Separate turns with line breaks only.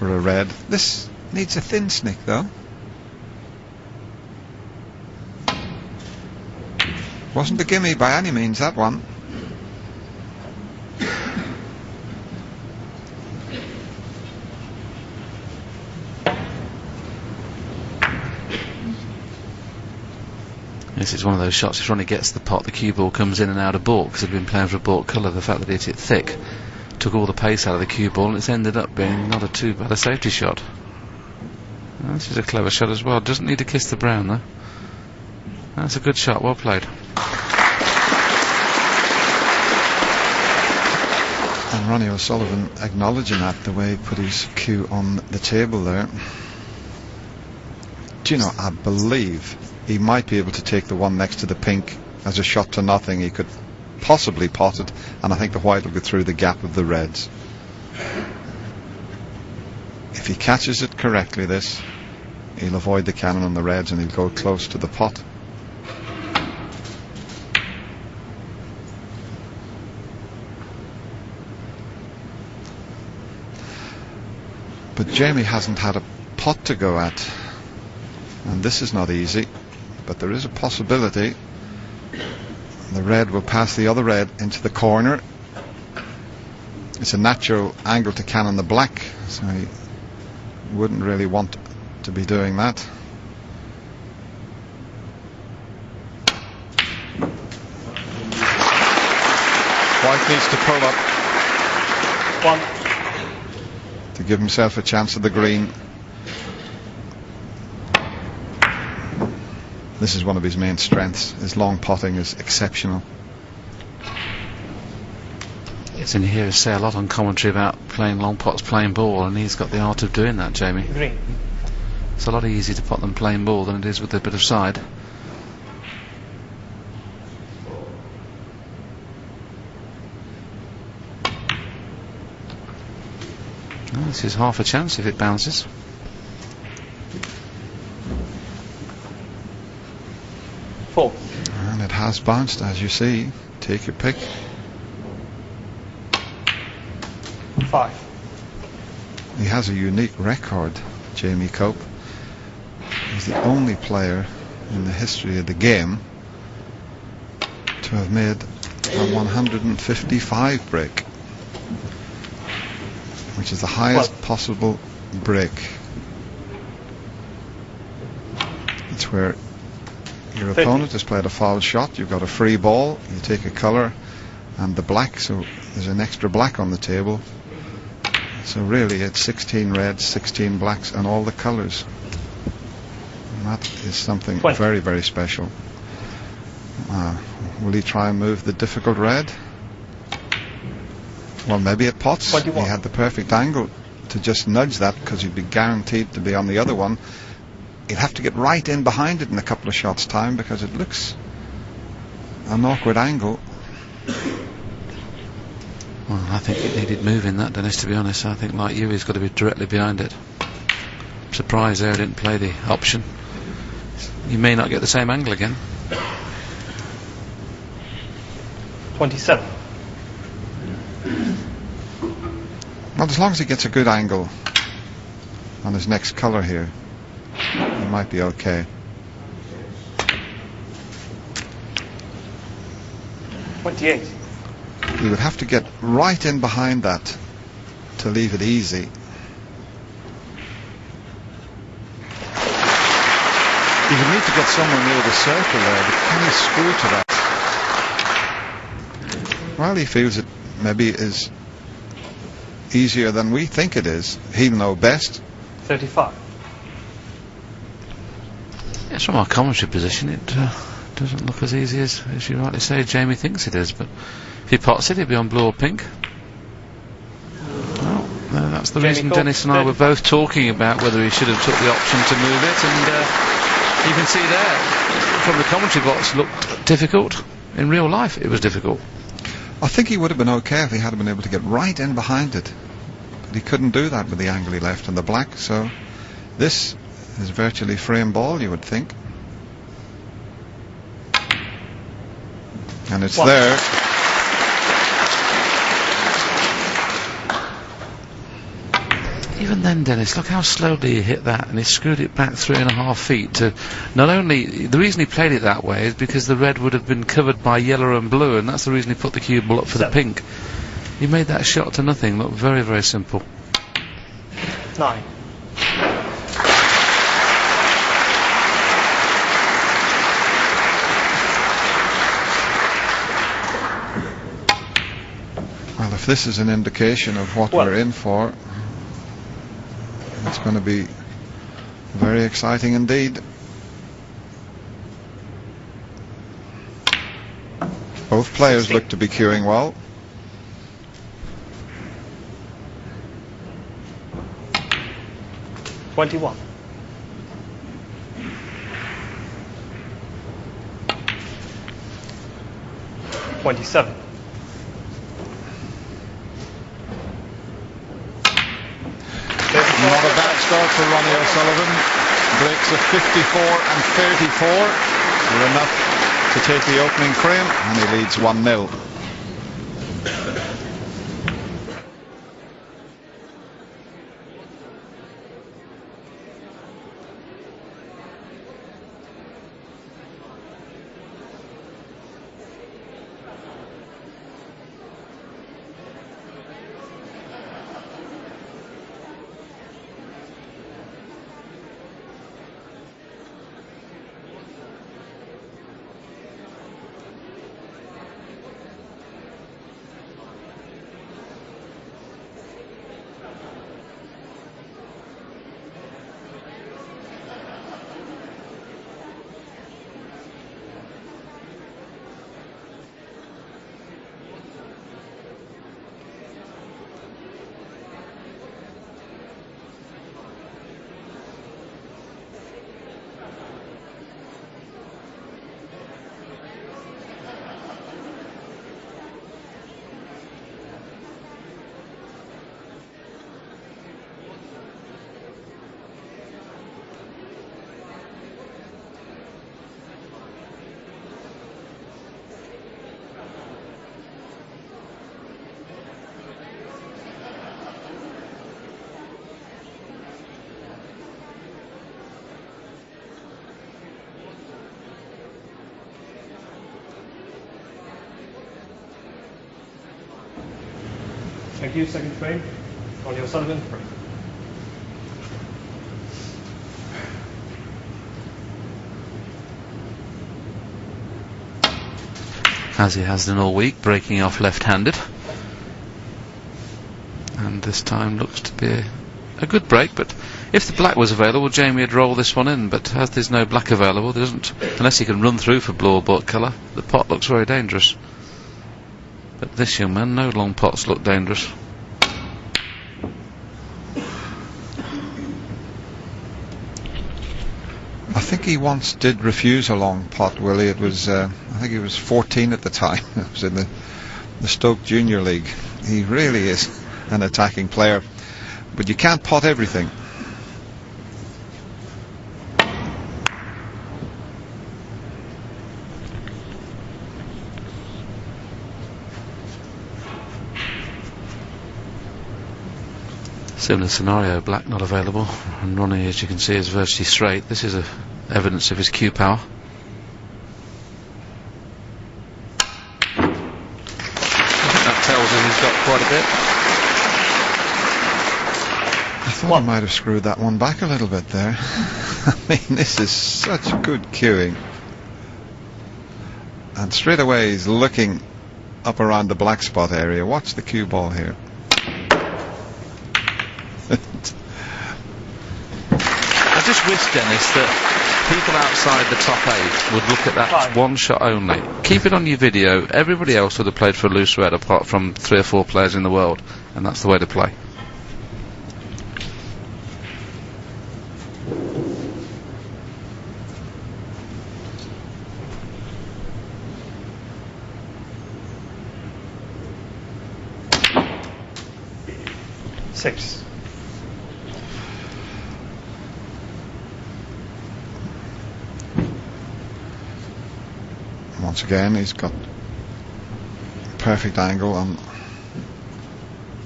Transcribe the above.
for a red. This needs a thin snick though. Wasn't a gimme by any means, that one.
This is one of those shots, if Ronnie gets the pot, the cue ball comes in and out of baulk, because they've been playing for a baulk colour. The fact that it hit it thick took all the pace out of the cue ball, and it's ended up being not a too bad a safety shot. Well, this is a clever shot as well. Doesn't need to kiss the brown though. That's a good shot, well played.
And Ronnie O'Sullivan acknowledging that, the way he put his cue on the table there. Do you know, I believe he might be able to take the one next to the pink as a shot to nothing. He could possibly pot it, and I think the white will go through the gap of the reds. If he catches it correctly, this, he'll avoid the cannon on the reds and he'll go close to the pot. But Jamie hasn't had a pot to go at, and this is not easy, but there is a possibility. The red will pass the other red into the corner. It's a natural angle to cannon the black, so he wouldn't really want to be doing that. White needs to pull up to give himself a chance at the green. This is one of his main strengths. His long potting is exceptional.
Yes, and you hear us say a lot on commentary about playing long pots, playing ball, and he's got the art of doing that, Jamie.
Green.
It's a lot easier to pot them playing ball than it is with a bit of side. Well, this is half a chance if it bounces.
Four.
And it has bounced, as you see. Take your pick.
5.
He has a unique record, Jamie Cope. He's the only player in the history of the game to have made a 155 break, which is the highest possible break. It's where your opponent has played a foul shot, you've got a free ball, you take a colour and the black, so there's an extra black on the table. So really it's 16 reds, 16 blacks and all the colours. And that is something very, very special. Will he try and move the difficult red? Well, maybe it pots. He had the perfect angle to just nudge that, because he'd be guaranteed to be on the other one. He'd have to get right in behind it in a couple of shots' time, because it looks an awkward angle.
Well, I think it needed moving, that, Dennis, to be honest. I think, like you, he's got to be directly behind it. I'm surprised there he didn't play the option. You may not get the same angle again.
27.
Well, as long as he gets a good angle on his next colour here, he might be okay.
28.
He would have to get right in behind that to leave it easy. He would need to get somewhere near the circle there, but can he screw to that? Well, he feels it maybe is easier than we think it is. He'll know best.
35.
Yes, from our commentary position, it doesn't look as easy as you rightly say Jamie thinks it is, but if he pots it, he'll be on blue or pink. Well, that's the reason Dennis and I were both talking about whether he should have took the option to move it, and you can see there from the commentary box, looked difficult. In real life it was difficult.
I think he would have been okay if he had been able to get right in behind it, but he couldn't do that with the angle he left in the black. So this is virtually frame ball, you would think, and it's there.
Even then, Dennis, look how slowly he hit that, and he screwed it back 3.5 feet to not only... The reason he played it that way is because the red would have been covered by yellow and blue, and that's the reason he put the cue ball up for the pink. He made that shot to nothing look very, very simple.
9.
Well, if this is an indication of what we're in for, it's going to be very exciting indeed. Both players
16.
look to be cueing well.
$21. $27.
Not a bad start for Ronnie O'Sullivan. Breaks of 54 and 34 are enough to take the opening frame, and he leads 1-0.
Thank you. Second frame. Ronnie O'Sullivan. Free.
As he has done all week, breaking off left-handed. And this time looks to be a good break, but if the black was available, Jamie would roll this one in, but as there's no black available, there doesn't, unless he can run through for blue or butt colour, the pot looks very dangerous. But this young man, no long pots look dangerous.
I think he once did refuse a long pot, Willie. It was, I think he was 14 at the time. It was in the Stoke Junior League. He really is an attacking player, but you can't pot everything.
Similar scenario, black not available, and Ronnie, as you can see, is virtually straight. This is evidence of his cue power. I think that tells him he's got quite a bit.
I thought I might have screwed that one back a little bit there. I mean, this is such good cueing. And straight away he's looking up around the black spot area. Watch the cue ball here.
I just wish, Dennis, that people outside the top 8 would look at that one shot only. Keep it on your video. Everybody else would have played for a loose red apart from 3 or 4 players in the world, and that's the way to play.
Six.
Once again, he's got perfect angle on